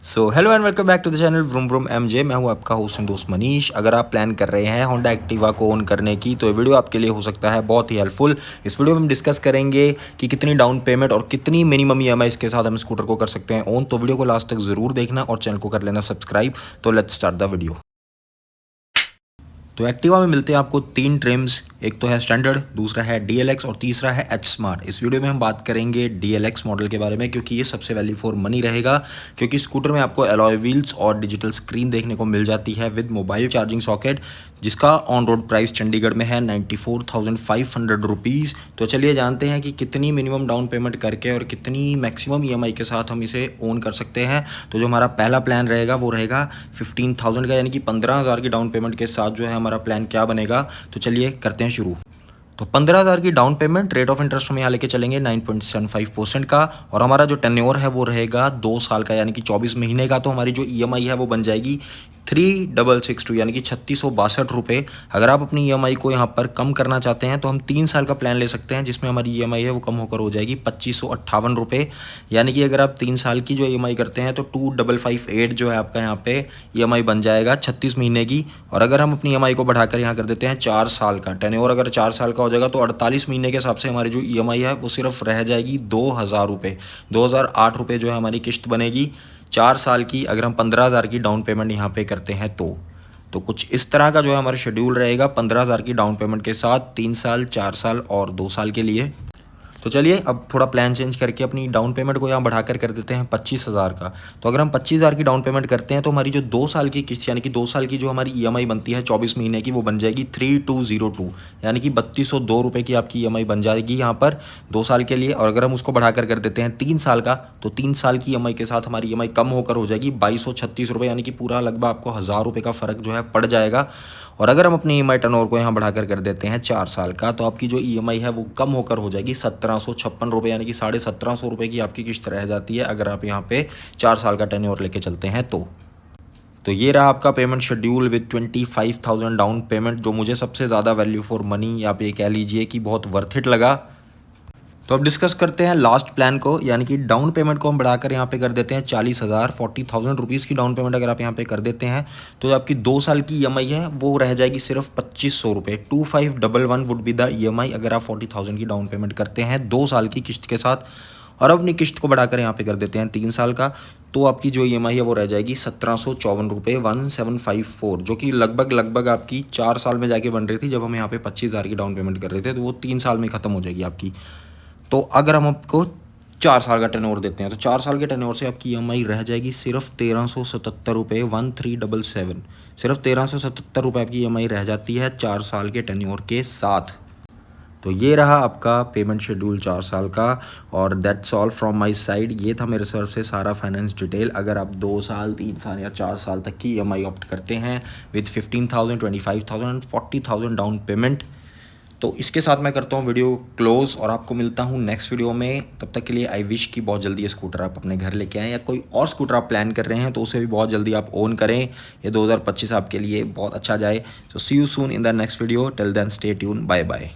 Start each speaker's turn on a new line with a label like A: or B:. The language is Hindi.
A: So hello and welcome back to the channel vroom vroom MJ. मैं हूं आपका होस्ट एंड दोस्त मनीष। अगर आप प्लान कर रहे हैं होंडा एक्टिवा को ओन करने की तो ये वीडियो आपके लिए हो सकता है बहुत ही हेल्पफुल। इस वीडियो में हम डिस्कस करेंगे कि कितनी डाउन पेमेंट और कितनी मिनिमम ईएमआई के साथ हम स्कूटर को कर सकते हैं ओन। तो वीडियो को लास्ट तक ज़रूर देखना और चैनल को कर लेना सब्सक्राइब। तो लेट्स स्टार्ट द वीडियो। तो एक्टिवा में मिलते हैं आपको तीन ट्रिम्स, एक तो है स्टैंडर्ड, दूसरा है डीएलएक्स और तीसरा है एच स्मार्ट। इस वीडियो में हम बात करेंगे डीएलएक्स मॉडल के बारे में क्योंकि ये सबसे वैल्यू फॉर मनी रहेगा, क्योंकि स्कूटर में आपको अलॉय व्हील्स और डिजिटल स्क्रीन देखने को मिल जाती है विद मोबाइल चार्जिंग सॉकेट, जिसका ऑन रोड प्राइस चंडीगढ़ में है 94,500 रुपीज़। तो चलिए जानते हैं कि कितनी मिनिमम डाउन पेमेंट करके और कितनी मैक्सिमम ईएमआई के साथ हम इसे ओन कर सकते हैं। तो जो हमारा पहला प्लान रहेगा वो रहेगा 15,000 का, यानी कि 15,000 की डाउन पेमेंट के साथ जो है हमारा प्लान क्या बनेगा। तो चलिए करते हैं शुरू। तो 15,000 की down payment, rate of interest हम यहाँ लेके चलेंगे 9.75% का, और हमारा जो टेन्योर है वो रहेगा 2 साल का, यानी कि 24 महीने का। तो हमारी जो ईएमआई है वो बन जाएगी 3662, यानी कि 3662 रुपये। अगर आप अपनी ईएमआई को यहाँ पर कम करना चाहते हैं तो हम 3 साल का प्लान ले सकते हैं, जिसमें हमारी ईएमआई है वो कम होकर हो जाएगी 2558 रुपये। यानी कि अगर आप 3 साल की जो ईएमआई करते हैं तो 2558 जो है आपका यहाँ पे ईएमआई बन जाएगा 36 महीने की। और अगर हम अपनी ईएमआई को बढ़ाकर यहाँ कर देते हैं 4 साल का, टेन्योर अगर 4 साल का हो जाएगा तो 48 महीने के हिसाब से हमारी जो ईएमआई है वो सिर्फ रह जाएगी 2,000 रुपये, 2008 रुपये जो है हमारी किस्त बनेगी 4 साल की, अगर हम 15,000 की डाउन पेमेंट यहाँ पे करते हैं तो कुछ इस तरह का जो है हमारा शेड्यूल रहेगा 15,000 की डाउन पेमेंट के साथ 3 साल, 4 साल और 2 साल के लिए। तो चलिए अब थोड़ा प्लान चेंज करके अपनी डाउन पेमेंट को यहाँ बढ़ाकर कर देते हैं 25,000 का। तो अगर हम 25,000 की डाउन पेमेंट करते हैं तो हमारी जो 2 साल की किस्त, यानी कि 2 साल की जो हमारी ईएमआई बनती है 24 महीने की, वो बन जाएगी 3202, यानी कि 3202 रुपये की आपकी ईएमआई बन जाएगी यहाँ पर 2 साल के लिए। और अगर हम उसको बढ़ाकर कर देते हैं 3 साल का, तो 3 साल की ईएमआई के साथ हमारी ईएमआई कम होकर हो जाएगी 2236 रुपये, यानी कि पूरा लगभग आपको 1,000 रुपये का फ़र्क जो है पड़ जाएगा। और अगर हम अपनी ईएमआई टर्नओवर को यहाँ बढ़ाकर कर देते हैं 4 साल का, तो आपकी जो ईएमआई है वो कम होकर हो जाएगी 1,756 रुपये, यानी कि 1750 रुपये की आपकी किस्त रह जाती है अगर आप यहाँ पे 4 साल का टर्नओवर लेके चलते हैं तो ये रहा आपका payment schedule with 25,000 down payment, जो मुझे सबसे ज़्यादा वैल्यू फॉर मनी आप ये कह लीजिए कि बहुत वर्थ इट लगा। तो अब डिस्कस करते हैं लास्ट प्लान को, यानी कि डाउन पेमेंट को हम बढ़ाकर यहाँ पे कर देते हैं 40,000, 40,000 रुपीज़ की डाउन पेमेंट अगर आप यहाँ पे कर देते हैं तो आपकी 2 साल की ईएमआई है वो रह जाएगी सिर्फ 2,500 रुपये। 2511 वुड बी द ईएमआई अगर आप 40,000 की डाउन पेमेंट करते हैं 2 साल की किस्त के साथ। और अब अपनी किस्त को बढ़ाकर यहाँ पे कर देते हैं 3 साल का, तो आपकी जो ईएमआई है वो रह जाएगी 1,754 रुपये, 1754, जो कि लगभग आपकी 4 साल में जाके बन रही थी। जब हम यहाँ पे 25,000 की डाउन पेमेंट कर रहे थे तो वो 3 साल में ख़त्म हो जाएगी आपकी। तो अगर हम आपको 4 साल का टर्नओवर देते हैं तो 4 साल के टर्नओवर से आपकी ईएमआई रह जाएगी सिर्फ 1,377 रुपये, 1377, सिर्फ 1,377 रुपये आपकी ईएमआई रह जाती है 4 साल के टर्नओवर के साथ। तो ये रहा आपका पेमेंट शेड्यूल 4 साल का, और that's all from my side. ये था मेरे तरफ से सारा फाइनेंस डिटेल। अगर आप 2 साल, 3 साल या 4 साल तक की ईएमआई ऑप्ट करते हैं विद 15,000, 25,000, 40,000 डाउन पेमेंट, तो इसके साथ मैं करता हूँ वीडियो क्लोज और आपको मिलता हूँ नेक्स्ट वीडियो में। तब तक के लिए आई विश कि बहुत जल्दी ये स्कूटर आप अपने घर लेके आएँ, या कोई और स्कूटर आप प्लान कर रहे हैं तो उसे भी बहुत जल्दी आप ओन करें। ये 2025 आपके लिए बहुत अच्छा जाए। So see you soon in the next video. Till then stay tune, bye bye.